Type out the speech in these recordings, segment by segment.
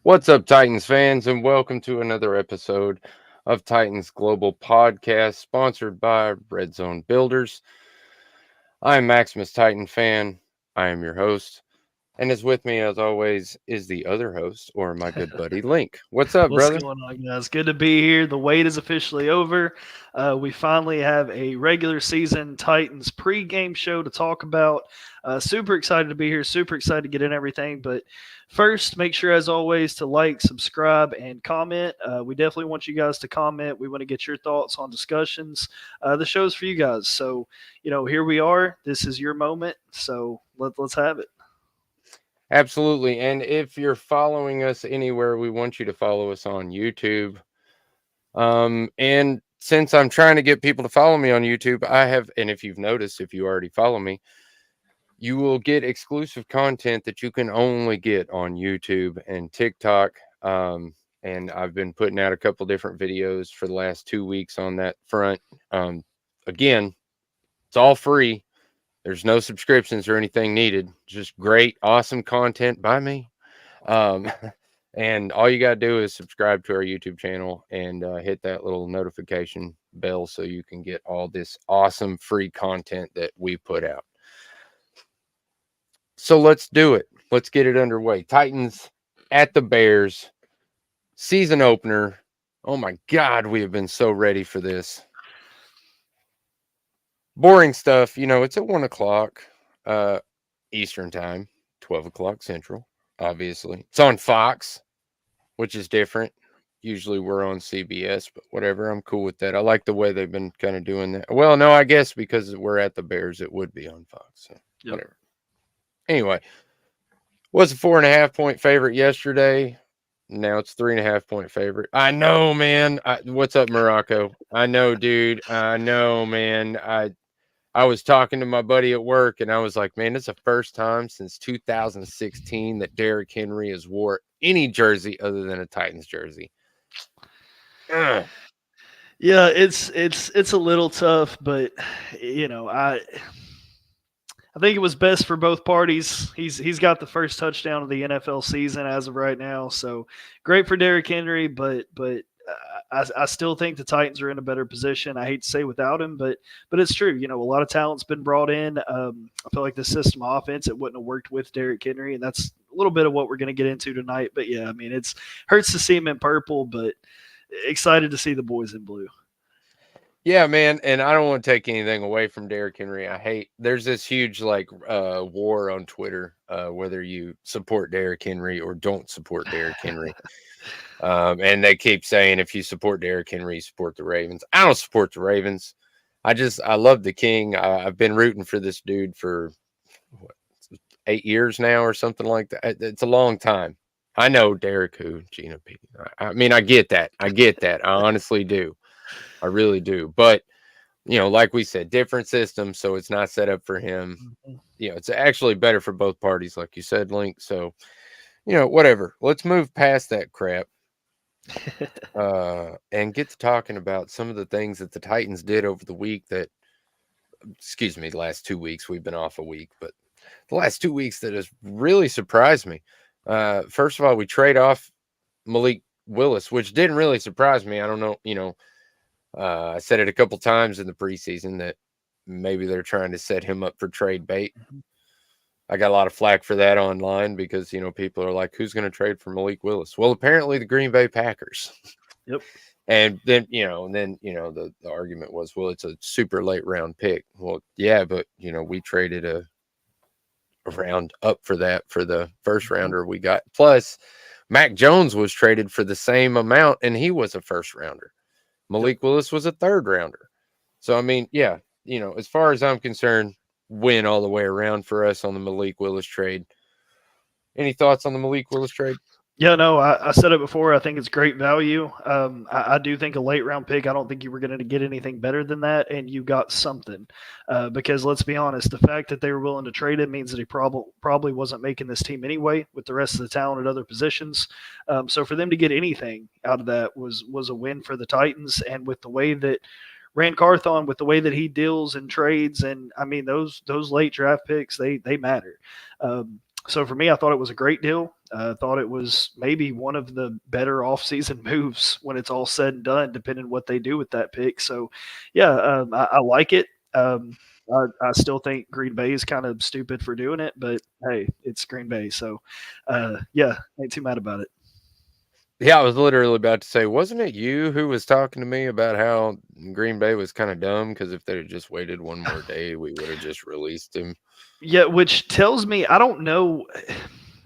What's up, Titans fans, and welcome to another episode of Titans Global Podcast, sponsored by Red Zone Builders. I'm Maximus Titan fan. I am your host, and as with me, as always, is the other host, or my good buddy Link. What's up, What's brother? going on, guys? Good to be here. The wait is officially over. We finally have a regular season Titans pregame show to talk about. Super excited to be here. Super excited to get in everything. But first, make sure, as always, to like, subscribe, and comment. We definitely want you guys to comment. We want to get your thoughts on discussions. The show's for you guys. So, here we are. This is your moment. So let's have it. Absolutely. And if you're following us anywhere, we want you to follow us on YouTube. And since I'm trying to get people to follow me on YouTube, and if you've noticed, if you already follow me, you will get exclusive content that you can only get on YouTube and TikTok. And I've been putting out a couple different videos for the last 2 weeks on that front. Again, it's all free. There's no subscriptions or anything needed. Just great, awesome content by me. And all you got to do is subscribe to our YouTube channel and hit that little notification bell so you can get all this awesome free content that we put out. So let's do it. Let's get it underway. Titans at the Bears, season opener. Oh my God, we have been so ready for this. Boring stuff. It's at 1 o'clock Eastern time, 12 o'clock Central, obviously. It's on Fox, which is different. Usually we're on CBS, but whatever. I'm cool with that. I like the way they've been kind of doing that. Well, no, I guess because we're at the Bears, it would be on Fox. So whatever. Anyway, was a 4.5-point favorite yesterday. Now it's 3.5-point favorite. I know, man. What's up, Morocco? I know, dude. I know, man. I was talking to my buddy at work, and I was like, man, it's the first time since 2016 that Derrick Henry has wore any jersey other than a Titans jersey. Ugh. Yeah, it's a little tough, but I think it was best for both parties. He's got the first touchdown of the NFL season as of right now, so great for Derrick Henry. But I still think the Titans are in a better position. I hate to say without him, but it's true. A lot of talent's been brought in. I feel like the system offense it wouldn't have worked with Derrick Henry, and that's a little bit of what we're going to get into tonight. But yeah, I mean it's hurts to see him in purple, but excited to see the boys in blue. Yeah, man, and I don't want to take anything away from Derrick Henry. There's this huge war on Twitter, whether you support Derrick Henry or don't support Derrick Henry. And they keep saying if you support Derrick Henry, you support the Ravens. I don't support the Ravens. I love the King. I've been rooting for this dude for 8 years now or something like that. It's a long time. I know Derrick who, Gina P. I mean, I get that. I honestly do. I really do. But, like we said, different system. So it's not set up for him. It's actually better for both parties, like you said, Link. So, whatever. Let's move past that crap. And get to talking about some of the things that the Titans did over the week the last 2 weeks. We've been off a week, but the last 2 weeks that has really surprised me. First of all, we trade off Malik Willis, which didn't really surprise me. I don't know, I said it a couple times in the preseason that maybe they're trying to set him up for trade bait. I got a lot of flack for that online because, people are like, who's going to trade for Malik Willis? Well, apparently the Green Bay Packers. Yep. And then, the argument was, well, it's a super late round pick. Well, yeah, but, we traded a round up for that for the first rounder we got. Plus, Mac Jones was traded for the same amount, and he was a first rounder. Malik Willis was a third rounder. So, I mean, yeah, as far as I'm concerned, win all the way around for us on the Malik Willis trade. Any thoughts on the Malik Willis trade? Yeah, no, I said it before. I think it's great value. I do think a late round pick. I don't think you were going to get anything better than that, and you got something. Because let's be honest, the fact that they were willing to trade him means that he probably wasn't making this team anyway with the rest of the talent at other positions. So for them to get anything out of that was a win for the Titans, and with the way that Rand Carthon, with the way that he deals and trades, and I mean those late draft picks, they matter. So for me, I thought it was a great deal. I thought it was maybe one of the better offseason moves when it's all said and done, depending what they do with that pick. So, yeah, I like it. I still think Green Bay is kind of stupid for doing it, but hey, it's Green Bay. So, yeah, ain't too mad about it. Yeah, I was literally about to say, wasn't it you who was talking to me about how Green Bay was kind of dumb because if they'd just waited one more day, we would have just released him. Yeah, which tells me I don't know.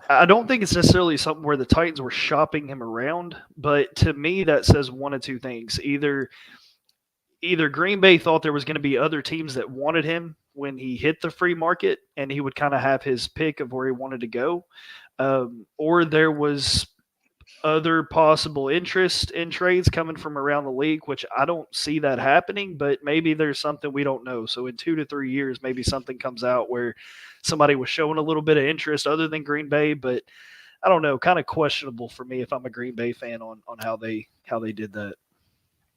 I don't think it's necessarily something where the Titans were shopping him around, but to me that says one of two things. Either Green Bay thought there was going to be other teams that wanted him when he hit the free market and he would kind of have his pick of where he wanted to go, or there was other possible interest in trades coming from around the league, which I don't see that happening, but maybe there's something we don't know. So in 2 to 3 years, maybe something comes out where somebody was showing a little bit of interest other than Green Bay, but I don't know, kind of questionable for me if I'm a Green Bay fan on how they did that.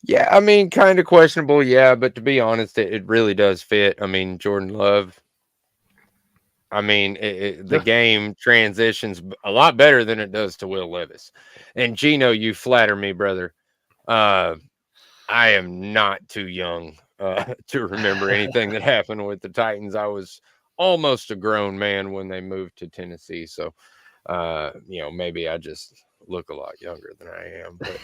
Yeah, I mean, kind of questionable, yeah, but to be honest, it really does fit. I mean, Jordan Love, I mean, the Yeah. game transitions a lot better than it does to Will Levis. And Gino, you flatter me, brother. Uh, I am not too young to remember anything that happened with the Titans. I was almost a grown man when they moved to Tennessee. So, maybe I just look a lot younger than I am. But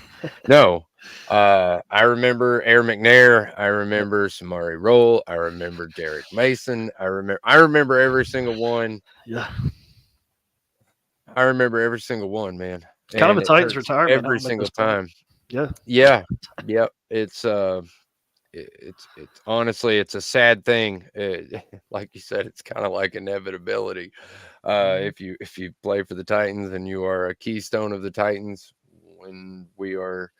no, I remember Air McNair. I Yep. remember Samari Roll. I remember Derek Mason. I remember every single one. Yeah. I remember every single one, man. It's kind of And a it Titans hurts retirement every home at single this point. time. Yeah. Yeah. Yep. It's honestly it's a sad thing. Like you said, it's kind of like inevitability. Mhm. If you play for the Titans and you are a keystone of the Titans, when we are,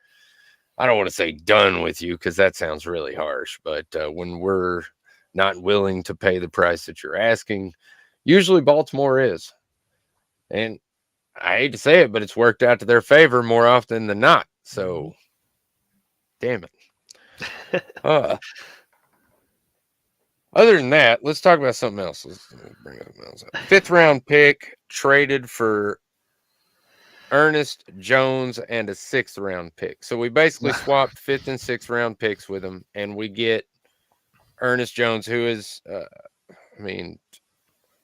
I don't want to say done with you because that sounds really harsh, but when we're not willing to pay the price that you're asking, usually Baltimore is, and I hate to say it, but it's worked out to their favor more often than not. Mhm. So damn it. Uh, Other than that, let's talk about something else. Let me bring something else up. Fifth round pick traded for Ernest Jones and a sixth round pick. So we basically swapped fifth and sixth round picks with him, and we get Ernest Jones, who is, I mean,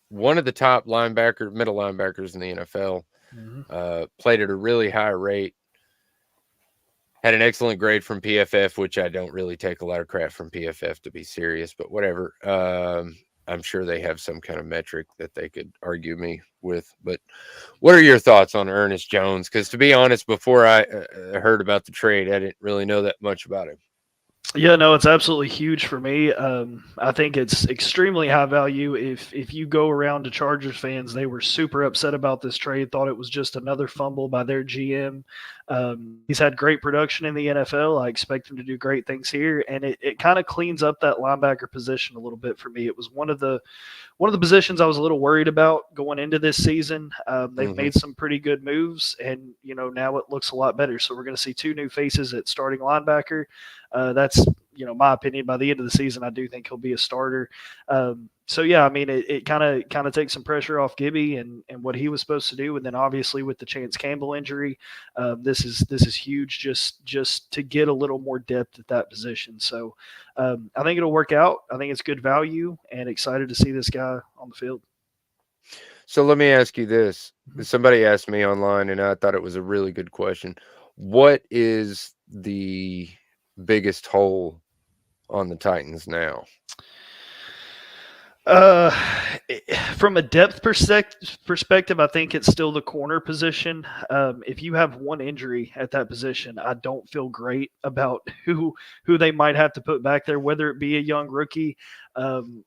one of the top middle linebackers in the NFL. Mhm. Played at a really high rate. Had an excellent grade from PFF, which I don't really take a lot of crap from PFF to be serious, but whatever. I'm sure they have some kind of metric that they could argue me with. But what are your thoughts on Ernest Jones? Because to be honest, before I heard about the trade, I didn't really know that much about him. Yeah, no, it's absolutely huge for me. I think it's extremely high value. If you go around to Chargers fans, they were super upset about this trade. Thought it was just another fumble by their GM. He's had great production in the NFL. I expect him to do great things here, and it kind of cleans up that linebacker position a little bit for me. It was one of the positions I was a little worried about going into this season. They've Hmm. made some pretty good moves, and now it looks a lot better. So we're going to see two new faces at starting linebacker. That's my opinion. By the end of the season, I do think he'll be a starter. So yeah, I mean, it kind of takes some pressure off Gibby and what he was supposed to do, and then obviously with the Chance Campbell injury, this is huge just to get a little more depth at that position. So I think it'll work out. I think it's good value, and excited to see this guy on the field. So let me ask you this. Mhm. Somebody asked me online, and I thought it was a really good question. What is the biggest hole on the Titans now? Uh, from a depth perspective, I think it's still the corner position. If you have one injury at that position, I don't feel great about who they might have to put back there, whether it be a young rookie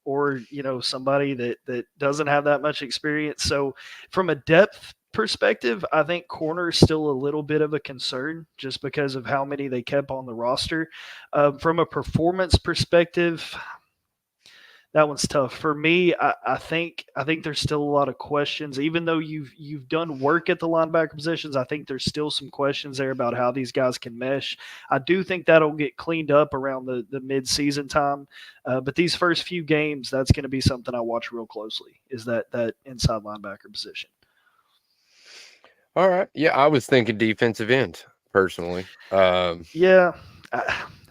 or somebody that doesn't have that much experience. So, from a depth perspective, I think corner is still a little bit of a concern just because of how many they kept on the roster. From a performance perspective, That one's tough for me. I think there's still a lot of questions, even though you've done work at the linebacker positions. I think there's still some questions there about how these guys can mesh. I do think that'll get cleaned up around the mid season time, but these first few games, that's going to be something I watch real closely. Is that inside linebacker position? All right. Yeah, I was thinking defensive end personally. Yeah,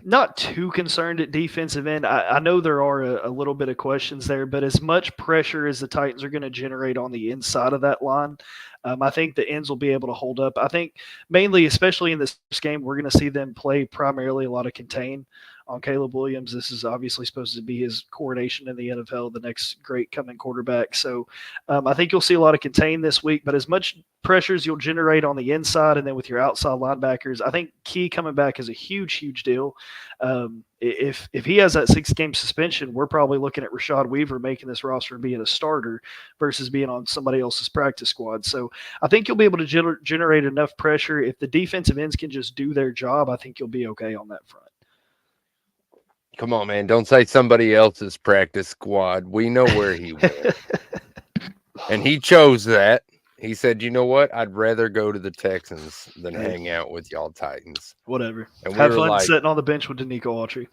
not too concerned at defensive end. I know there are a little bit of questions there, but as much pressure as the Titans are going to generate on the inside of that line, I think the ends will be able to hold up. I think mainly, especially in this game, we're going to see them play primarily a lot of contain on Caleb Williams. This is obviously supposed to be his coronation in the NFL, the next great coming quarterback. So I think you'll see a lot of contain this week, but as much pressures you'll generate on the inside and then with your outside linebackers, I think Key coming back is a huge deal. If he has that 6-game suspension, we're probably looking at Rashad Weaver making this roster and being a starter versus being on somebody else's practice squad. So I think you'll be able to generate enough pressure. If the defensive ends can just do their job, I think you'll be okay on that front. Come on, man. Don't say somebody else's practice squad. We know where he went. And he chose that. He said, you know what? I'd rather go to the Texans than hang out with y'all Titans. Whatever. And Have fun sitting on the bench with Danico Autry.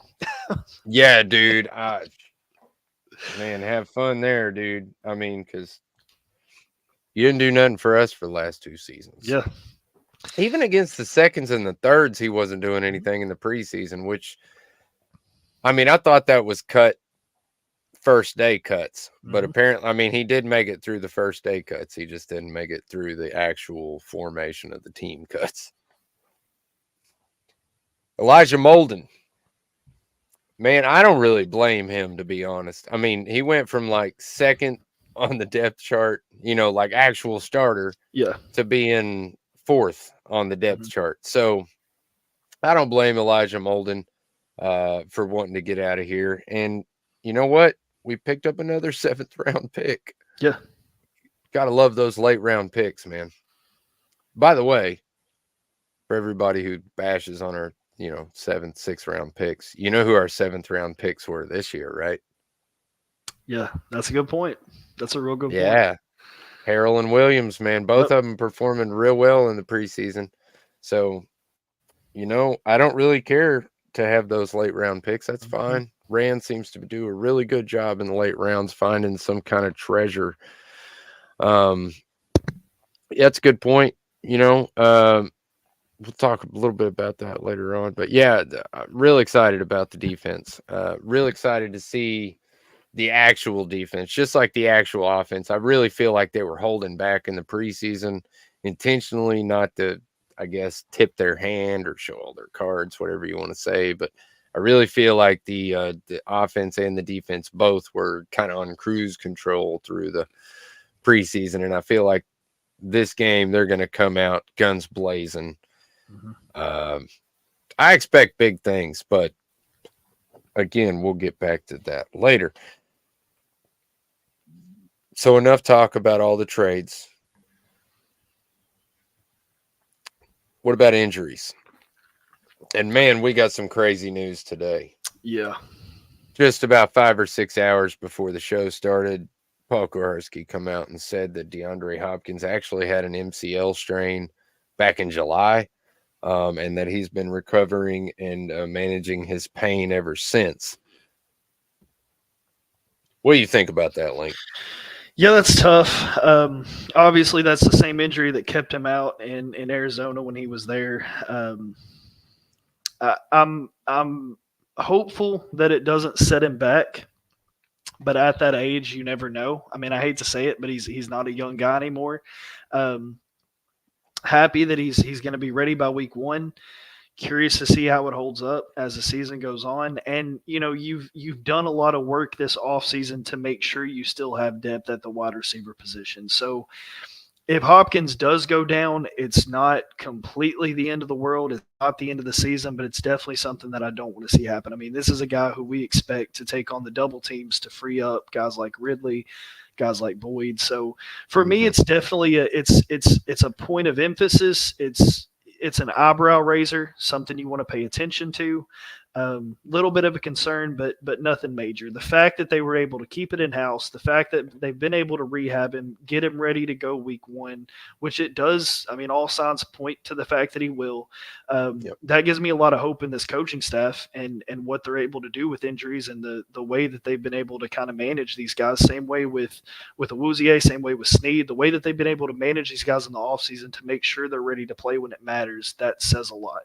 Yeah, dude. Man, have fun there, dude. I mean, because you didn't do nothing for us for the last 2 seasons. Yeah. Even against the seconds and the thirds, he wasn't doing anything in the preseason, which, I mean, I thought that was cut first day cuts, but apparently, I mean, he did make it through the first day cuts. He just didn't make it through the actual formation of the team cuts. Elijah Molden. Man, I don't really blame him, to be honest. I mean, he went from like second on the depth chart, you know, like actual starter, to being fourth on the depth chart. So I don't blame Elijah Molden for wanting to get out of here. And you know what? We picked up another 7th round pick. Yeah. Gotta love those late round picks, man. By the way, for everybody who bashes on our, 7th, 6th round picks, you know who our 7th round picks were this year, right? Yeah, that's a good point. That's a real good point. Yeah. Harrell and Williams, man. Both of them performing real well in the preseason. So, I don't really care to have those late round picks. That's fine. Rand seems to do a really good job in the late rounds finding some kind of treasure. Yeah, that's a good point. We'll talk a little bit about that later on. But yeah, I'm real excited about the defense. Real excited to see the actual defense, just like the actual offense. I really feel like they were holding back in the preseason intentionally, not to, I guess, tip their hand or show all their cards, whatever you want to say. But I really feel like the offense and the defense both were kind of on cruise control through the preseason. And I feel like this game, they're going to come out guns blazing. I expect big things, but again, we'll get back to that later. So enough talk about all the trades. What about injuries? And man, we got some crazy news today. Yeah. Just about 5 or 6 hours before the show started, Paul Koharski come out and said that DeAndre Hopkins actually had an MCL strain back in July, and that he's been recovering and managing his pain ever since. What do you think about that, Link? Yeah, that's tough. Obviously, that's the same injury that kept him out in Arizona when he was there. I'm hopeful that it doesn't set him back, but at that age, you never know. I mean, I hate to say it, but he's not a young guy anymore. Happy that he's going to be ready by week 1. Curious to see how it holds up as the season goes on. And you've done a lot of work this offseason to make sure you still have depth at the wide receiver position. So if Hopkins does go down, it's not completely the end of the world. It's not the end of the season, but it's definitely something that I don't want to see happen. I mean, this is a guy who we expect to take on the double teams to free up guys like Ridley, guys like Boyd. So for me, it's definitely it's a point of emphasis. It's an eyebrow raiser, something you want to pay attention to. Little bit of a concern, but nothing major. The fact that they were able to keep it in house, the fact that they've been able to rehab him, get him ready to go week one, which it does. I mean, all signs point to the fact that he will. Yep. That gives me a lot of hope in this coaching staff and what they're able to do with injuries and the way that they've been able to kind of manage these guys. Same way with Awuzie, same way with Sneed. The way that they've been able to manage these guys in the offseason to make sure they're ready to play when it matters, that says a lot.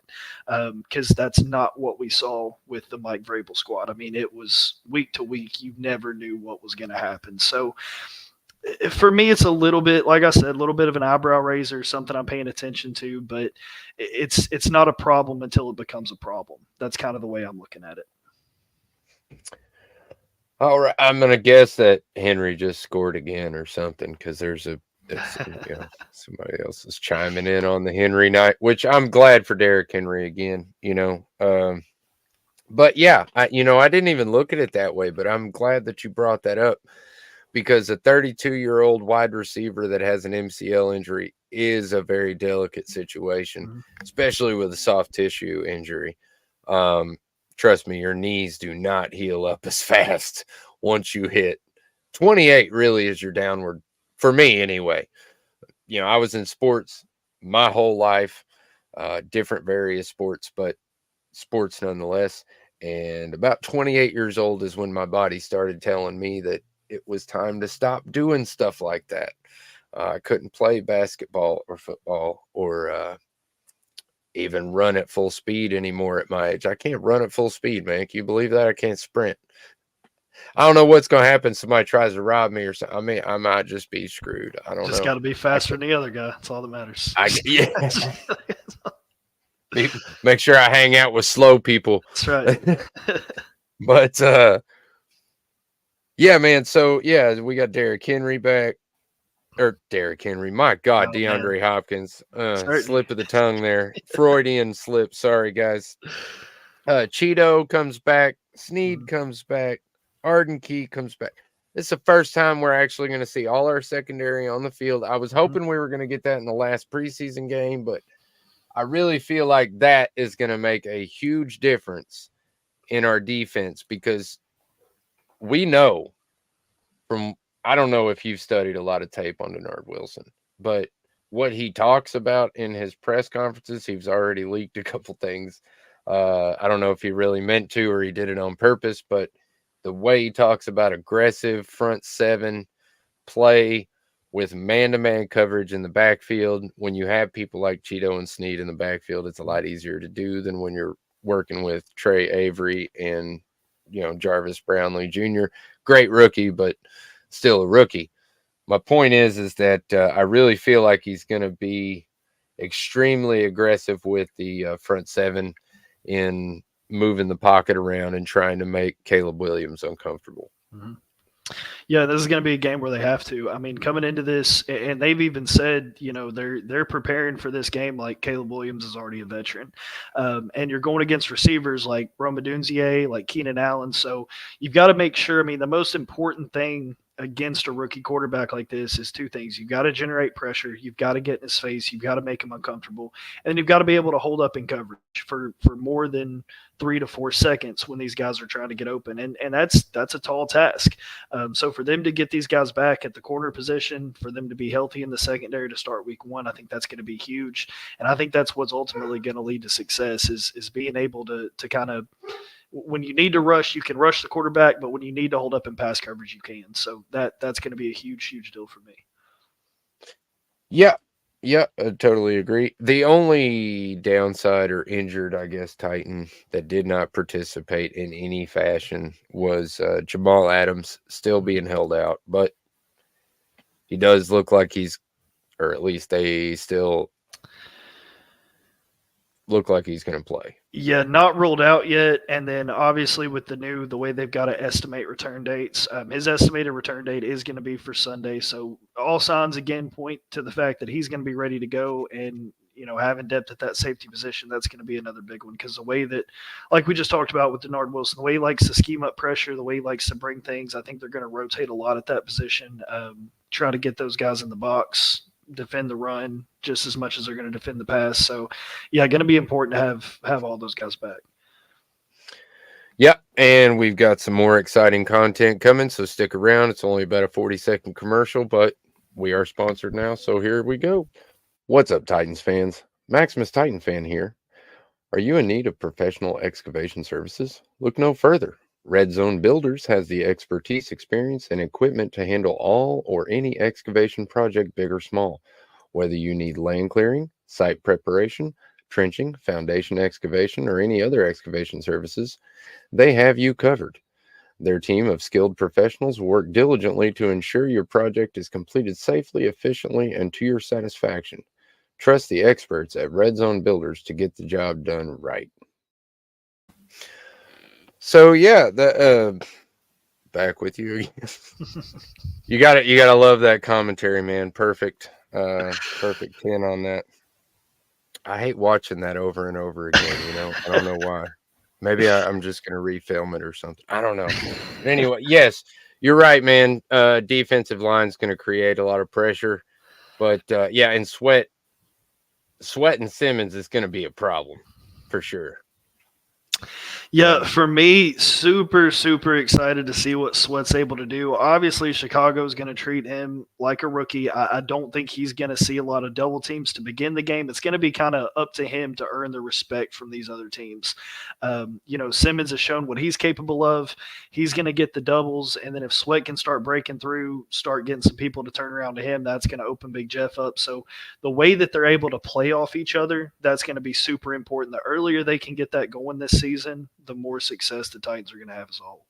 Because that's not what we saw with the Mike Vrabel squad. I mean, it was week to week. You never knew what was going to happen. So for me, it's a little bit, like I said, a little bit of an eyebrow raiser, something I'm paying attention to, but it's not a problem until it becomes a problem. That's kind of the way I'm looking at it. All right, I'm gonna guess that Henry just scored again or something because somebody else is chiming in on the Henry night, which I'm glad for Derrick Henry again. But yeah, I didn't even look at it that way, but I'm glad that you brought that up because a 32-year-old wide receiver that has an MCL injury is a very delicate situation, especially with a soft tissue injury. Trust me, your knees do not heal up as fast once you hit 28. Really is your downward, for me anyway. I was in sports my whole life, different various sports, but sports nonetheless. And about 28 years old is when my body started telling me that it was time to stop doing stuff like that. I couldn't play basketball or football or even run at full speed anymore at my age. I can't run at full speed, man. Can you believe that? I can't sprint. I don't know what's going to happen. Somebody tries to rob me or something. I mean, I might just be screwed. I don't know. Just got to be faster than the other guy. That's all that matters. Yeah. Make sure I hang out with slow people. That's right. But yeah, man. So yeah, we got Derrick Henry back. Or Derrick Henry. My God, DeAndre Hopkins. Slip of the tongue there. Freudian slip. Sorry, guys. Cheeto comes back. Sneed comes back. Arden Key comes back. This is the first time we're actually going to see all our secondary on the field. I was hoping we were going to get that in the last preseason game, but I really feel like that is going to make a huge difference in our defense because we know from, I don't know if you've studied a lot of tape on Denard Wilson, but what he talks about in his press conferences, he's already leaked a couple things. I don't know if he really meant to or he did it on purpose, but the way he talks about aggressive front seven play with man-to-man coverage in the backfield, when you have people like Cheeto and Sneed in the backfield, it's a lot easier to do than when you're working with Trey Avery and, Jarvis Brownlee Jr. Great rookie, but still a rookie. My point is that I really feel like he's going to be extremely aggressive with the front seven in moving the pocket around and trying to make Caleb Williams uncomfortable. Mm-hmm. Yeah, this is going to be a game where they have to. I mean, coming into this, and they've even said, they're preparing for this game like Caleb Williams is already a veteran, and you're going against receivers like Rome Odunze, like Keenan Allen. So you've got to make sure. I mean, the most important thing against a rookie quarterback like this is two things. You've got to generate pressure. You've got to get in his face. You've got to make him uncomfortable. And you've got to be able to hold up in coverage for more than 3 to 4 seconds when these guys are trying to get open. And that's a tall task. So for them to get these guys back at the corner position, for them to be healthy in the secondary to start week one, I think that's going to be huge. And I think that's what's ultimately going to lead to success is being able to kind of, when you need to rush, you can rush the quarterback, but when you need to hold up in pass coverage, you can. So that's going to be a huge deal for me. Yeah, I totally agree. The only downside or injured, I guess, Titan that did not participate in any fashion was Jamal Adams still being held out, but he does look like or at least they still look like he's going to play. Yeah, not ruled out yet. And then obviously with the way they've got to estimate return dates, his estimated return date is going to be for Sunday. So all signs again point to the fact that he's going to be ready to go. And, having depth at that safety position, that's going to be another big one because the way that, like we just talked about with Denard Wilson, the way he likes to scheme up pressure, the way he likes to bring things, I think they're going to rotate a lot at that position, try to get those guys in the box, defend the run just as much as they're going to defend the pass. So, yeah, going to be important to have all those guys back. Yep, and we've got some more exciting content coming, so stick around. It's only about a 40-second commercial, but we are sponsored now, so here we go. What's up, Titans fans? Maximus Titan fan here. Are you in need of professional excavation services? Look no further. Red Zone Builders has the expertise, experience, and equipment to handle all or any excavation project, big or small. Whether you need land clearing, site preparation, trenching, foundation excavation, or any other excavation services, they have you covered. Their team of skilled professionals work diligently to ensure your project is completed safely, efficiently, and to your satisfaction. Trust the experts at Red Zone Builders to get the job done right. So yeah, back with you again. You gotta love that commentary, man. Perfect. Perfect 10 on that. I hate watching that over and over again, I don't know why. Maybe I'm just gonna refilm it or something. I don't know. But anyway, yes, you're right, man. Defensive line's gonna create a lot of pressure. But yeah, and Sweat and Simmons is gonna be a problem for sure. Yeah, for me, super, super excited to see what Sweat's able to do. Obviously, Chicago's going to treat him like a rookie. I don't think he's going to see a lot of double teams to begin the game. It's going to be kind of up to him to earn the respect from these other teams. Simmons has shown what he's capable of. He's going to get the doubles, and then if Sweat can start breaking through, start getting some people to turn around to him, that's going to open Big Jeff up. So the way that they're able to play off each other, that's going to be super important. The earlier they can get that going this season, the more success the Titans are going to have as a whole.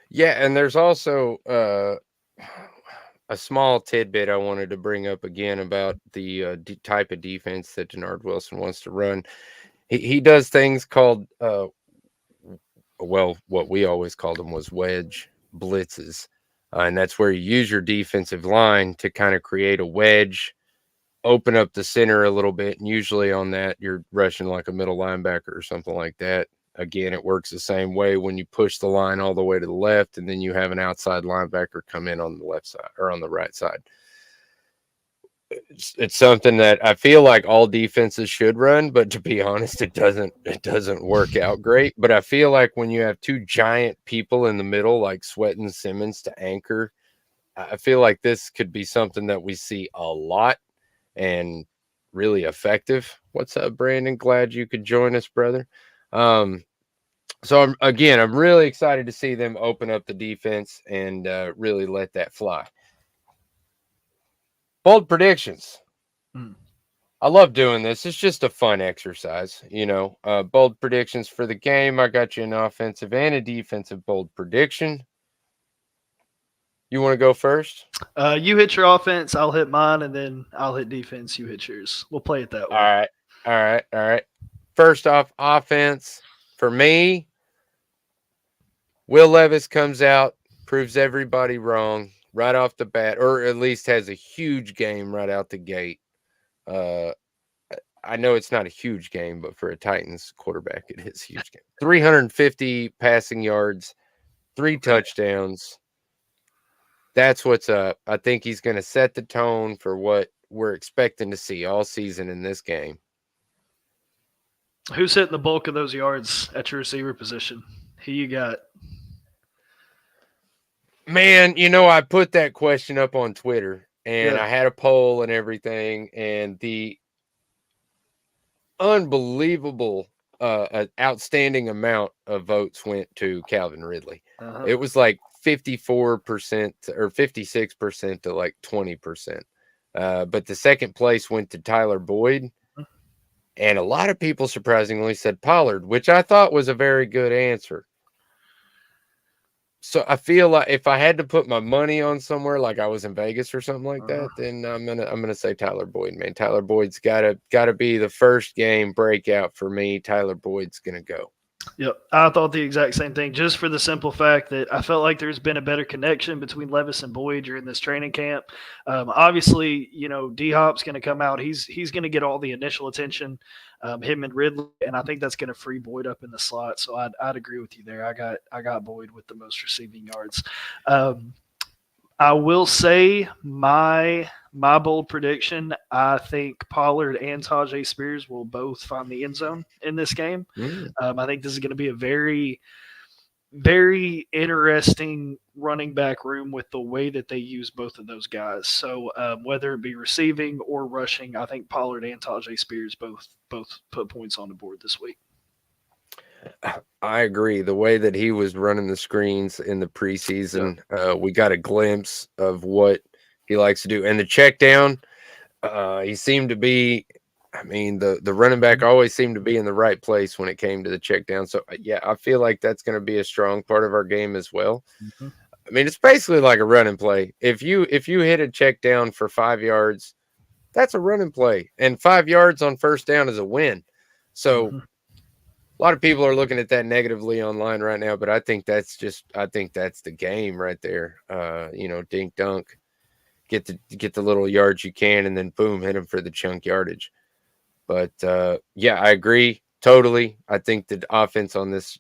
Yeah, and there's also a small tidbit I wanted to bring up again about the type of defense that Denard Wilson wants to run. He does things called, what we always called them was wedge blitzes. And that's where you use your defensive line to kind of create a wedge, open up the center a little bit. And usually on that, you're rushing like a middle linebacker or something like that. Again, it works the same way when you push the line all the way to the left, and then you have an outside linebacker come in on the left side or on the right side. It's something that I feel like all defenses should run, but to be honest, it doesn't work out great. But I feel like when you have two giant people in the middle, like Sweat and Simmons to anchor, I feel like this could be something that we see a lot and really effective. What's up, Brandon? Glad you could join us, brother. So I'm really excited to see them open up the defense and really let that fly. Bold predictions. I love doing this. It's just a fun exercise, bold predictions for the game. I got you an offensive and a defensive bold prediction. You want to go first? You hit your offense, I'll hit mine, and then I'll hit defense. You hit yours. We'll play it that way. All right. First off, offense for me. Will Levis comes out, proves everybody wrong right off the bat, or at least has a huge game right out the gate. I know it's not a huge game, but for a Titans quarterback, it is a huge game. 350 passing yards, 3 touchdowns. That's what's up. I think he's going to set the tone for what we're expecting to see all season in this game. Who's hitting the bulk of those yards at your receiver position? Who you got? Man, I put that question up on Twitter, and I had a poll and everything, and the unbelievable, outstanding amount of votes went to Calvin Ridley. It was like 54% or 56% to like 20%. But the second place went to Tyler Boyd. And a lot of people surprisingly said Pollard, which I thought was a very good answer. So I feel like if I had to put my money on somewhere, like I was in Vegas or something like that, then I'm gonna say Tyler Boyd, man. Tyler Boyd's gotta be the first game breakout for me. Tyler Boyd's gonna go. Yep, I thought the exact same thing, just for the simple fact that I felt like there's been a better connection between Levis and Boyd during this training camp. Obviously, D Hop's going to come out. He's going to get all the initial attention, him and Ridley, and I think that's going to free Boyd up in the slot. So I'd agree with you there. I got Boyd with the most receiving yards. I will say my bold prediction. I think Pollard and Tajay Spears will both find the end zone in this game. Mm. I think this is going to be a very interesting running back room with the way that they use both of those guys. So whether it be receiving or rushing, I think Pollard and Tajay Spears both put points on the board this week. I agree. The way that he was running the screens in the Yep. preseason, we got a glimpse of what he likes to do. And the check down, he seemed to be. I mean, the running back always seemed to be in the right place when it came to the check down. So yeah, I feel like that's going to be a strong part of our game as well. Mm-hmm. I mean, it's basically like a run and play. If you hit a check down for 5 yards, that's a run and play, and 5 yards on first down is a win. So Mm-hmm. a lot of people are looking at that negatively online right now, but I think that's the game right there. Dink dunk, get the little yards you can, and then boom, hit them for the chunk yardage. But yeah, I agree totally. I think the offense on this.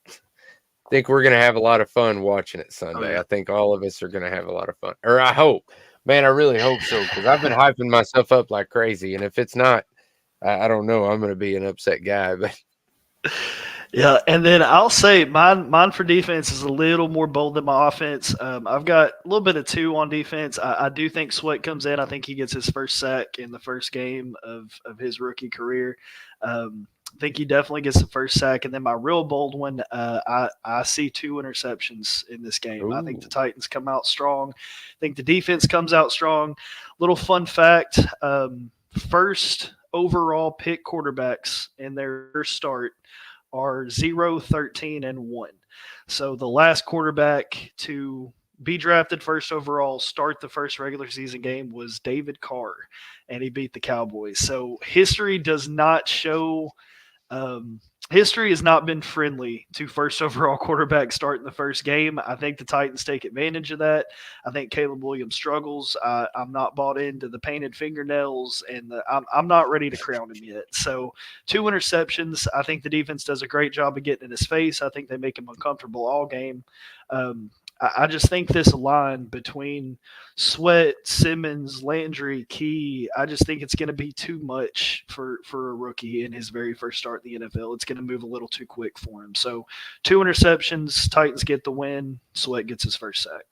I think we're gonna have a lot of fun watching it Oh Sunday. yeah. I think all of us are gonna have a lot of fun, or I hope. Man, I really hope so because I've been hyping myself up like crazy, and if it's not, I don't know. I'm gonna be an upset guy, but Yeah, and then I'll say mine for defense is a little more bold than my offense. I've got a little bit of two on defense. I do think Sweat comes in. I think he gets his first sack in the first game of his rookie career. I think he definitely gets the first sack. And then my real bold one, I see two interceptions in this game. I think the ooh, Titans come out strong. I think the defense comes out strong. Little fun fact: first overall pick quarterbacks in their first start are 0, 13, and 1. So the last quarterback to be drafted first overall, start the first regular season game was David Carr, and he beat the Cowboys. So history does not show history has not been friendly to first overall quarterback starting the first game. I think the Titans take advantage of that. I think Caleb Williams struggles. I'm not bought into the painted fingernails, and I'm not ready to crown him yet. So, two interceptions. I think the defense does a great job of getting in his face. I think they make him uncomfortable all game. Um, I just think this line between Sweat, Simmons, Landry, Key, I just think it's going to be too much for a rookie in his very first start in the NFL. It's going to move a little too quick for him. So, two interceptions, Titans get the win, Sweat gets his first sack.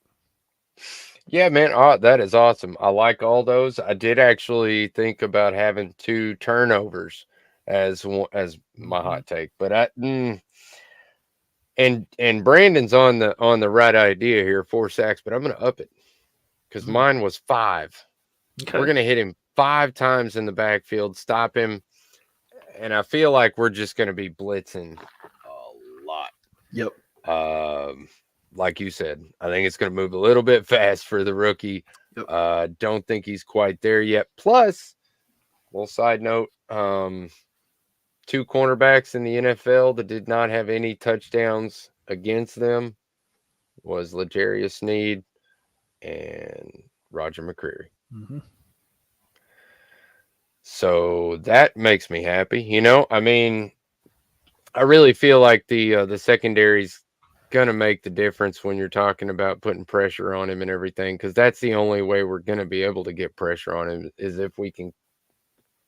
yeah, man, that is awesome. I like all those. I did actually think about having two turnovers as my Mm-hmm. hot take, but and Brandon's on the right idea here, 4 sacks, but I'm gonna up it because Mm. mine was 5. We're Okay. gonna hit him 5 times in the backfield, stop him, and I feel like we're just gonna be blitzing a lot. Yep. Um, like you said, I think it's gonna move a little bit fast for the rookie. Yep. Don't think he's quite there yet. Plus, little side note, two cornerbacks in the NFL that did not have any touchdowns against them was L'Jarius Sneed and Roger McCreary. Mm-hmm. So that makes me happy. I mean, I really feel like the secondary's gonna make the difference when you're talking about putting pressure on him and everything, because that's the only way we're gonna be able to get pressure on him is if we can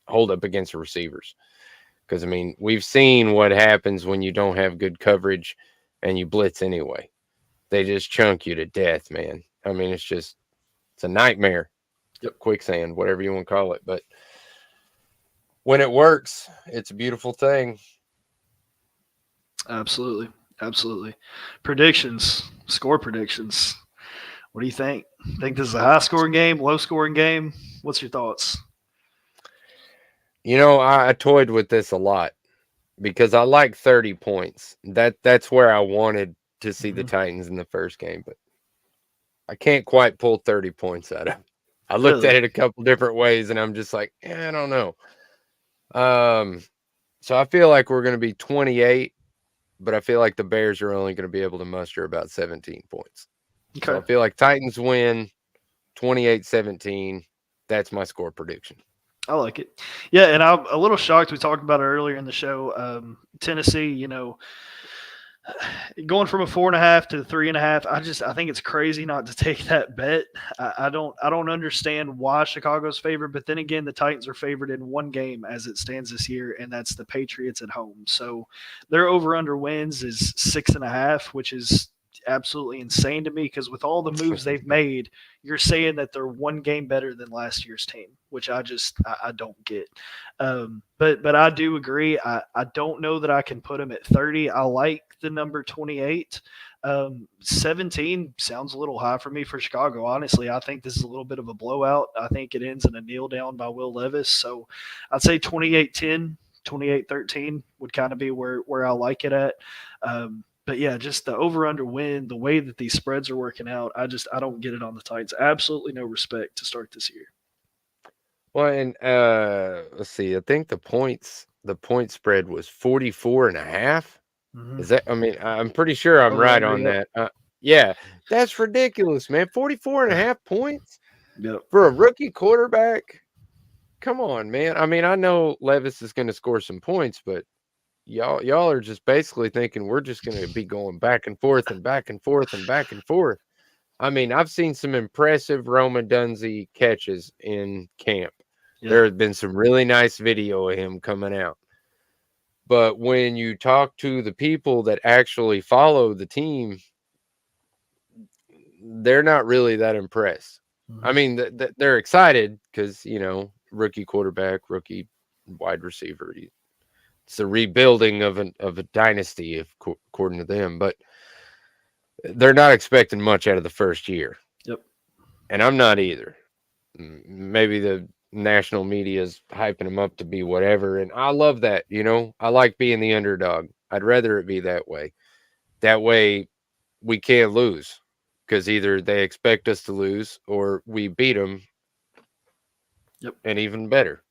hold up against the receivers. Because I mean, we've seen what happens when you don't have good coverage and you blitz anyway. They just chunk you to death, man. I mean, it's a nightmare. Yep. Quicksand, whatever you want to call it. But when it works, it's a beautiful thing. Absolutely. Absolutely. Predictions, score predictions. What do you think? Think this is a high scoring game, low scoring game? What's your thoughts? I toyed with this a lot because I like 30 points. That's where I wanted to see the Mm-hmm. Titans in the first game, but I can't quite pull 30 points out of it. I looked at Really? it a couple different ways and I'm just like, I don't know. Um, so I feel like we're going to be 28, but I feel like the Bears are only going to be able to muster about 17 points. So Okay. I feel like Titans win 28-17. That's my score prediction. I like it. Yeah, and I'm a little shocked. We talked about it earlier in the show. Tennessee, Going from a 4.5 to 3.5, I think it's crazy not to take that bet. I don't understand why Chicago's favored, but then again, the Titans are favored in one game as it stands this year, and that's the Patriots at home. So their over under wins is 6.5, which is absolutely insane to me because with all the moves they've made, you're saying that they're one game better than last year's team, which I don't get. But I do agree. I don't know that I can put them at 30. I like the number 28. 17 sounds a little high for me for Chicago. Honestly, I think this is a little bit of a blowout. I think it ends in a kneel down by Will Levis. So I'd say 28-10, 28-13 would kind of be where I like it at. But yeah, just the over under win, the way that these spreads are working out, I don't get it on the Titans. Absolutely no respect to start this year. Well, and let's see. I think the point spread was 44.5. Mm-hmm. Is that? I mean, I'm pretty sure I'm Over right under, on yep. that. Yeah, that's ridiculous, man. 44.5 points Yep. for a rookie quarterback. Come on, man. I mean, I know Levis is going to score some points, but y'all are just basically thinking we're just going to be going back and forth and back and forth and back and forth. I mean, I've seen some impressive Roma Dunze catches in camp. Yeah. There has been some really nice video of him coming out. But when you talk to the people that actually follow the team, they're not really that impressed. I Mm-hmm. mean, they're excited because, rookie quarterback, rookie wide receiver. It's the rebuilding of a dynasty, according to them. But they're not expecting much out of the first year. Yep. And I'm not either. Maybe the national media is hyping them up to be whatever. And I love that. I like being the underdog. I'd rather it be that way. That way we can't lose because either they expect us to lose or we beat them. Yep. And even better.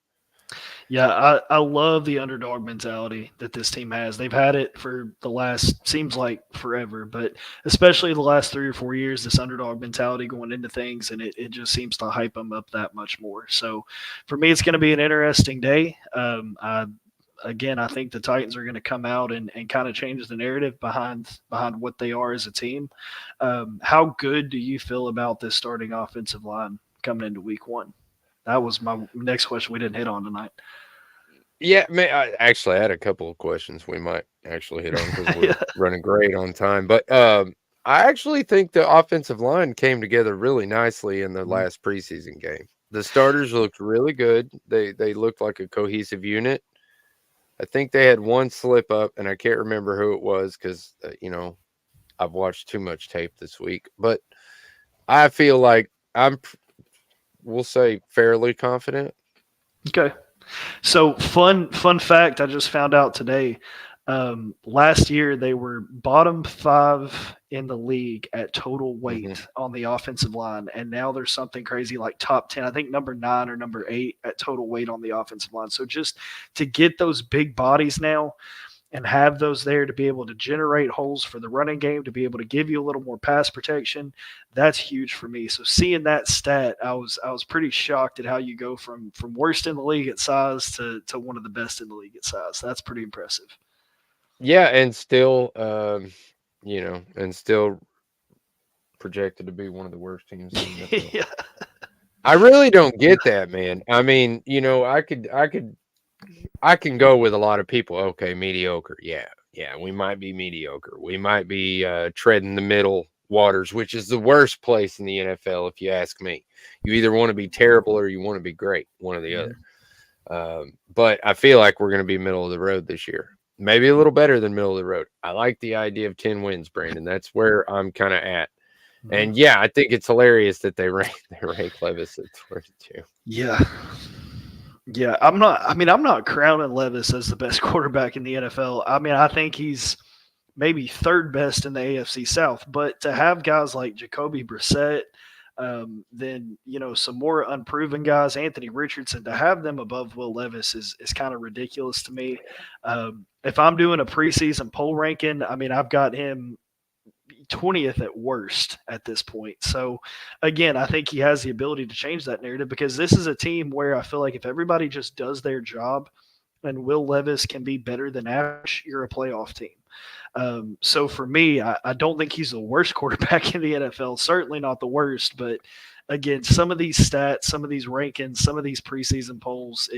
Yeah, I love the underdog mentality that this team has. They've had it for the last, seems like forever, but especially the last 3 or 4 years, this underdog mentality going into things, and it just seems to hype them up that much more. So for me, it's going to be an interesting day. I think the Titans are going to come out and kind of change the narrative behind what they are as a team. How good do you feel about this starting offensive line coming into Week 1? That was my next question we didn't hit on tonight. Yeah, man, I had a couple of questions we might actually hit on because we're Yeah. running great on time. But I actually think the offensive line came together really nicely in the Mhm. last preseason game. The starters looked really good. They looked like a cohesive unit. I think they had one slip up, and I can't remember who it was because I've watched too much tape this week. But I feel like we'll say, fairly confident. Okay. So fun fact I just found out today. Last year they were bottom 5 in the league at total Hmm. weight on the offensive line, and now there's something crazy like top 10. I think number 9 or number 8 at total weight on the offensive line. So just to get those big bodies now and have those there to be able to generate holes for the running game, to be able to give you a little more pass protection, that's huge for me. So seeing that stat, I was pretty shocked at how you go from worst in the league at size to one of the best in the league at size. That's pretty impressive. Yeah, and still, and still projected to be one of the worst teams in the NFL. Yeah. I really don't get that, man. I mean, I can go with a lot of people. Okay, mediocre. Yeah, yeah, we might be mediocre. We might be treading the middle waters, which is the worst place in the NFL, if you ask me. You either want to be terrible or you want to be great, one or the other. But I feel like we're going to be middle of the road this year. Maybe a little better than middle of the road. I like the idea of 10 wins, Brandon. That's where I'm kind of at. Mhm. And yeah, I think it's hilarious that they rank Levis at 22. Yeah. Yeah, I'm not crowning Levis as the best quarterback in the NFL. I mean, I think he's maybe third best in the AFC South. But to have guys like Jacoby Brissett, then some more unproven guys, Anthony Richardson, to have them above Will Levis is kind of ridiculous to me. If I'm doing a preseason poll ranking, I mean I've got him 20th at worst at this point. So again, I think he has the ability to change that narrative because this is a team where I feel like if everybody just does their job and Will Levis can be better than average, you're a playoff team. So for me, I don't think he's the worst quarterback in the NFL. Certainly not the worst, but again, some of these stats, some of these rankings, some of these preseason polls,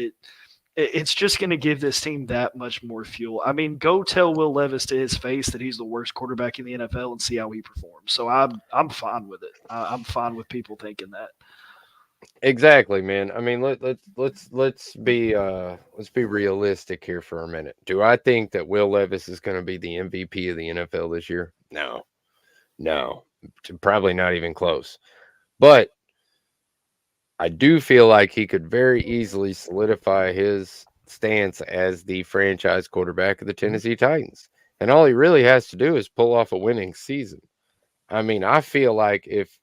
it's just going to give this team that much more fuel. I mean, go tell Will Levis to his face that he's the worst quarterback in the NFL and see how he performs. So I'm fine with it. I'm fine with people thinking that. Exactly, man. I mean, let's be realistic here for a minute. Do I think that Will Levis is going to be the MVP of the NFL this year? No, no, probably not even close. But I do feel like he could very easily solidify his stance as the franchise quarterback of the Tennessee Titans. And all he really has to do is pull off a winning season. I mean, I feel like if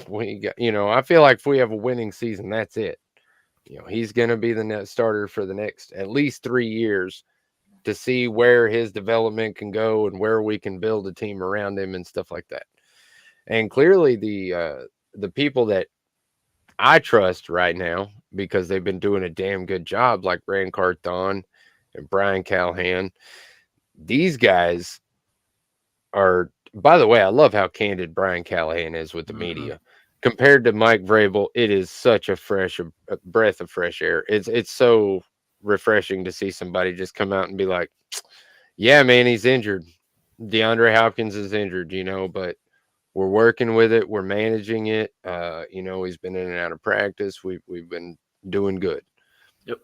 we got, I feel like if we have a winning season, that's it. He's going to be the net starter for the next at least 3 years to see where his development can go and where we can build a team around him and stuff like that. And clearly, the people that I trust right now because they've been doing a damn good job, like Rand Carthon and Brian Callahan. These guys are, by the way, I love how candid Brian Callahan is with the Mm-hmm. media. Compared to Mike Vrabel, it is such a breath of fresh air. It's so refreshing to see somebody just come out and be like, "Yeah, man, he's injured. DeAndre Hopkins is injured, but we're working with it. We're managing it. He's been in and out of practice. We've been doing good." Yep.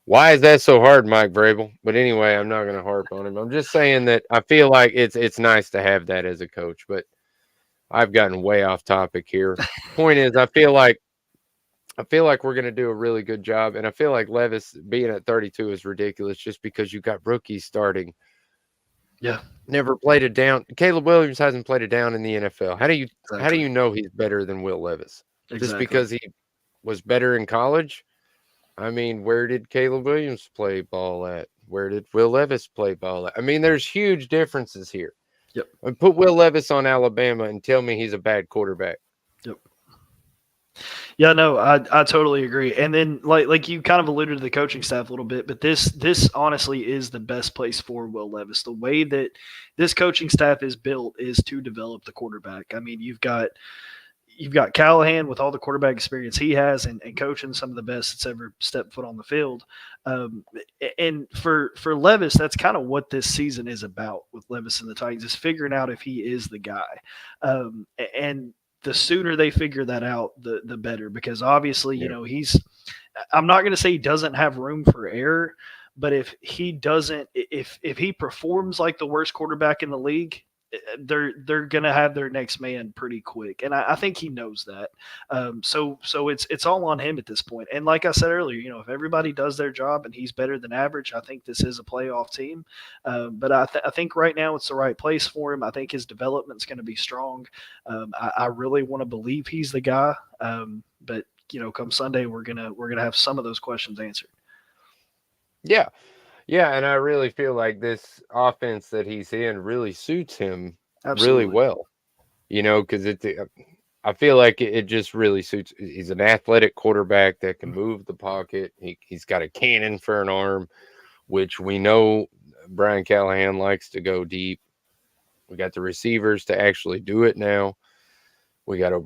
Why is that so hard, Mike Vrabel? But anyway, I'm not going to harp on him. I'm just saying that I feel like it's nice to have that as a coach. But I've gotten way off topic here. Point is, I feel like we're going to do a really good job, and I feel like Levis being at 32 is ridiculous just because you got rookies starting. Yeah. Never played it down. Caleb Williams hasn't played it down in the NFL. How do Exactly. you know he's better than Will Levis? Just Exactly. because he was better in college? I mean, where did Caleb Williams play ball at? Where did Will Levis play ball at? I mean, there's huge differences here. Yep. And put Will Levis on Alabama and tell me he's a bad quarterback. Yep. Yeah, no, I totally agree. And then like you kind of alluded to the coaching staff a little bit, but this honestly is the best place for Will Levis. The way that this coaching staff is built is to develop the quarterback. I mean, you've got Callahan with all the quarterback experience he has and coaching some of the best that's ever stepped foot on the field. Um, and for Levis, that's kind of what this season is about with Levis and the Titans is figuring out if he is the guy. And the sooner they figure that out, the better. Because obviously, Yeah. he's. I'm not going to say he doesn't have room for error, but if he doesn't, if he performs like the worst quarterback in the league, they're gonna have their next man pretty quick, and I think he knows that. So it's all on him at this point. And like I said earlier, if everybody does their job and he's better than average, I think this is a playoff team. But I think right now it's the right place for him. I think his development's going to be strong. I really want to believe he's the guy. But come Sunday, we're gonna have some of those questions answered. Yeah. Yeah. And I really feel like this offense that he's in really suits him really Absolutely. well, because I feel like it just really suits. He's an athletic quarterback that can move the pocket. He's got a cannon for an arm, which we know Brian Callahan likes to go deep. We got the receivers to actually do it now. We got a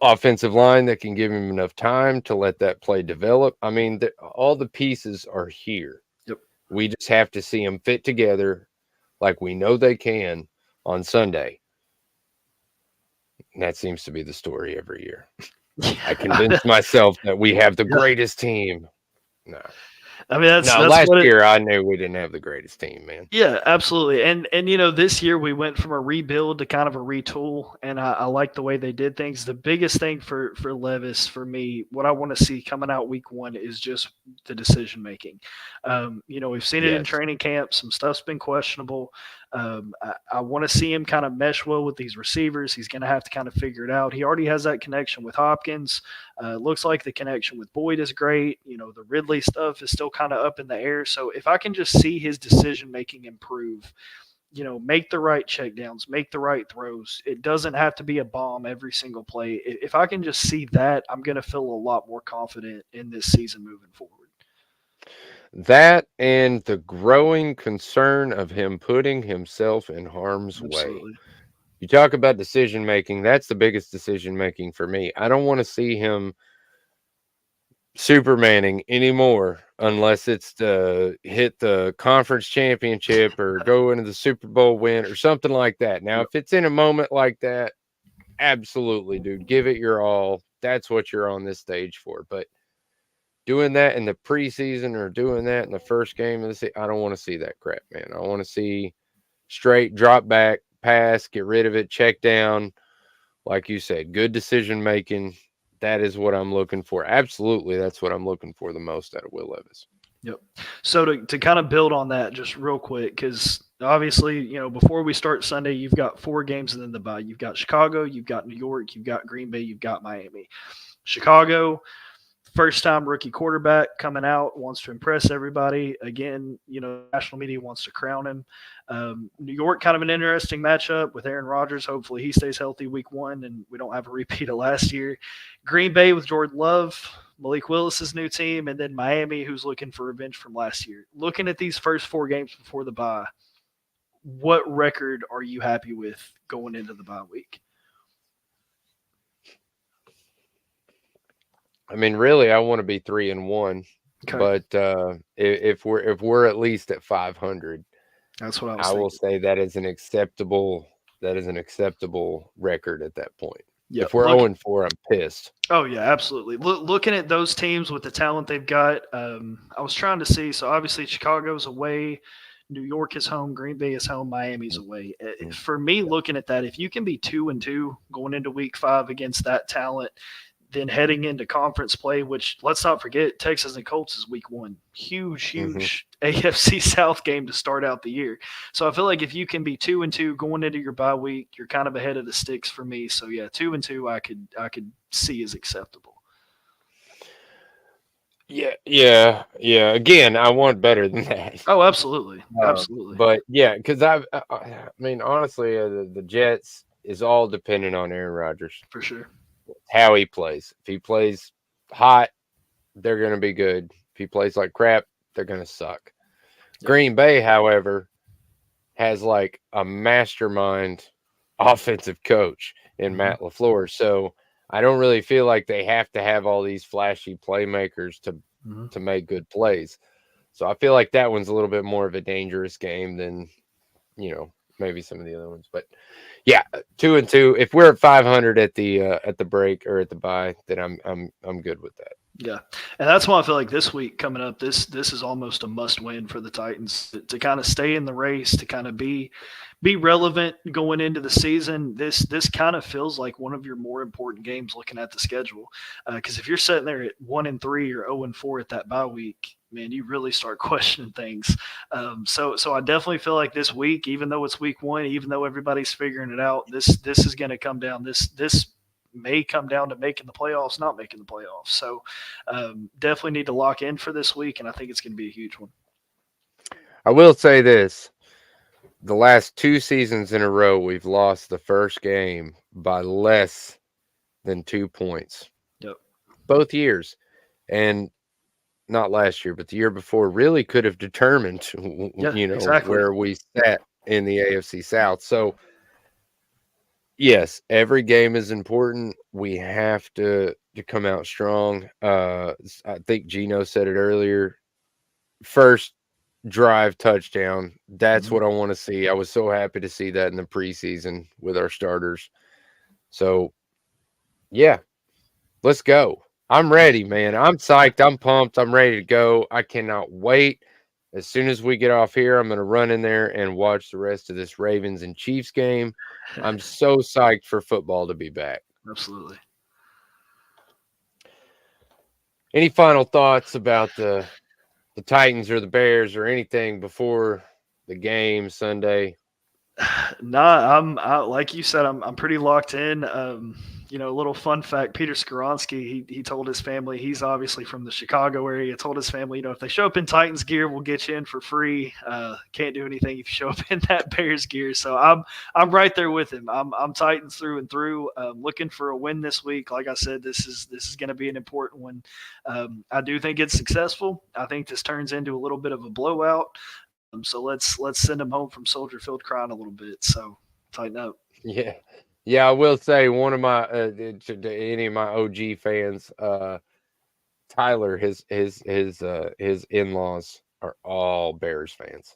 offensive line that can give him enough time to let that play develop. I mean, all the pieces are here. Yep. We just have to see them fit together like we know they can on Sunday. And that seems to be the story every year. I Yeah. convinced myself that we have the Yeah. greatest team. No, I mean that's no. that's Last what it. year, I knew we didn't have the greatest team, man. Yeah, absolutely. And this year we went from a rebuild to kind of a retool, and I like the way they did things. The biggest thing for Levis for me, what I want to see coming out week one is just the decision making. We've seen it in Yes. training camp. Some stuff's been questionable. I want to see him kind of mesh well with these receivers. He's going to have to kind of figure it out. He already has that connection with Hopkins. Looks like the connection with Boyd is great. The Ridley stuff is still kind of up in the air. So if I can just see his decision making improve, make the right checkdowns, make the right throws. It doesn't have to be a bomb every single play. If I can just see that, I'm going to feel a lot more confident in this season moving forward. That and the growing concern of him putting himself in harm's way. Absolutely. You talk about decision making, that's the biggest decision making for me. I don't want to see him supermaning anymore unless it's to hit the conference championship or go into the Super Bowl win or something like that. Now, Yep. if it's in a moment like that, absolutely, dude, give it your all. That's what you're on this stage for. But doing that in the preseason or doing that in the first game of the season, I don't want to see that crap, man. I want to see straight drop back, pass, get rid of it, check down. Like you said, good decision making. That is what I'm looking for. Absolutely, that's what I'm looking for the most out of Will Levis. Yep. So to kind of build on that just real quick, because obviously, before we start Sunday, you've got 4 games and then the bye. You've got Chicago, you've got New York, you've got Green Bay, you've got Miami. Chicago, first time rookie quarterback coming out, wants to impress everybody. Again, national media wants to crown him. New York, kind of an interesting matchup with Aaron Rodgers. Hopefully he stays healthy week 1 and we don't have a repeat of last year. Green Bay with Jordan Love, Malik Willis's new team, and then Miami, who's looking for revenge from last year. Looking at these first 4 games before the bye, what record are you happy with going into the bye week? I mean, really, I want to be 3-1, Okay. but if we're at least at 500, That's what I was I will thinking. say that is an acceptable record at that point. Yeah. If we're 0-4, I'm pissed. Oh yeah, absolutely. Looking at those teams with the talent they've got, I was trying to see. So obviously Chicago's away, New York is home, Green Bay is home, Miami's away. For me, looking at that, if you can be 2-2 going into Week 5 against that talent, then heading into conference play, which let's not forget, Texas and Colts is week 1. Huge, Mm-hmm. huge AFC South game to start out the year. So I feel like if you can be 2-2 going into your bye week, you're kind of ahead of the sticks for me. So yeah, 2-2 I could see as acceptable. Yeah. Again, I want better than that. Oh, absolutely. Absolutely. But yeah, because I mean, honestly, the Jets is all dependent on Aaron Rodgers, For sure. how he plays. If he plays hot, they're going to be good. If he plays like crap, they're going to suck. Yep. Green Bay, however, has like a mastermind offensive coach in Matt LaFleur. So I don't really feel like they have to have all these flashy playmakers Mm-hmm. to make good plays. So I feel like that one's a little bit more of a dangerous game than, maybe some of the other ones. But yeah, 2-2. If we're at 500 at the break or at the bye, then I'm good with that. Yeah, and that's why I feel like this week coming up, this is almost a must win for the Titans to kind of stay in the race, to kind of be relevant going into the season. This kind of feels like one of your more important games looking at the schedule, because if you're sitting there at 1-3 or 0-4 at that bye week, man, you really start questioning things. So I definitely feel like this week, even though it's week 1, even though everybody's figuring it out, this is going to come down. This may come down to making the playoffs, not making the playoffs. So definitely need to lock in for this week, and I think it's going to be a huge one. I will say this. The last 2 seasons in a row, we've lost the first game by less than 2 points. Yep. Both years. And not last year, but the year before really could have determined, Yeah, exactly. where we sat in the AFC South. So, yes, every game is important. We have to come out strong. I think Gino said it earlier. First drive touchdown. That's Mhm. what I want to see. I was so happy to see that in the preseason with our starters. So, yeah, let's go. I'm ready, man. I'm psyched. I'm pumped. I'm ready to go. I cannot wait. As soon as we get off here, I'm going to run in there and watch the rest of this Ravens and Chiefs game. I'm so psyched for football to be back. Absolutely. Any final thoughts about the Titans or the Bears or anything before the game Sunday? Nah, like you said, I'm pretty locked in. a little fun fact, Peter Skoronsky, he told his family, he's obviously from the Chicago area, told his family, if they show up in Titans gear, we'll get you in for free. Can't do anything if you show up in that Bears gear. So I'm right there with him. I'm Titans through and through. Looking for a win this week. Like I said, this is going to be an important one. I do think it's successful. I think this turns into a little bit of a blowout. So let's send them home from Soldier Field crying a little bit. So tighten up. Yeah. Yeah, I will say one of my to any of my OG fans, Tyler, his in-laws are all Bears fans.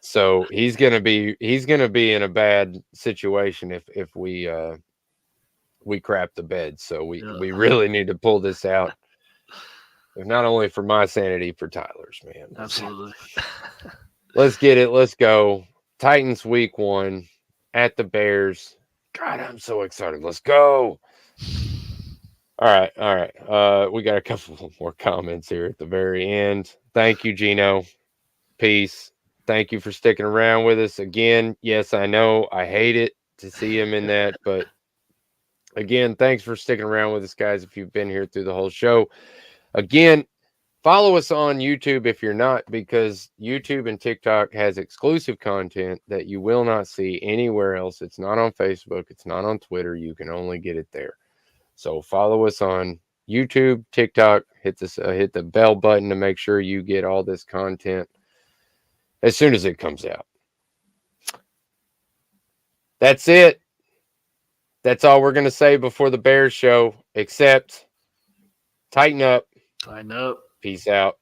So he's gonna be in a bad situation if we crap the bed. So we really need to pull this out. Not only for my sanity, for Tyler's, man. Absolutely. Let's get it. Let's go. Titans week 1 at the Bears. God, I'm so excited. Let's go. All right. We got a couple more comments here at the very end. Thank you, Gino. Peace. Thank you for sticking around with us again. Yes, I know I hate it to see him in that, but again, thanks for sticking around with us, guys. If you've been here through the whole show, again, follow us on YouTube if you're not, because YouTube and TikTok has exclusive content that you will not see anywhere else. It's not on Facebook. It's not on Twitter. You can only get it there. So follow us on YouTube, TikTok. Hit the bell button to make sure you get all this content as soon as it comes out. That's it. That's all we're going to say before the Bears show, except tighten up. Tighten up. Peace out.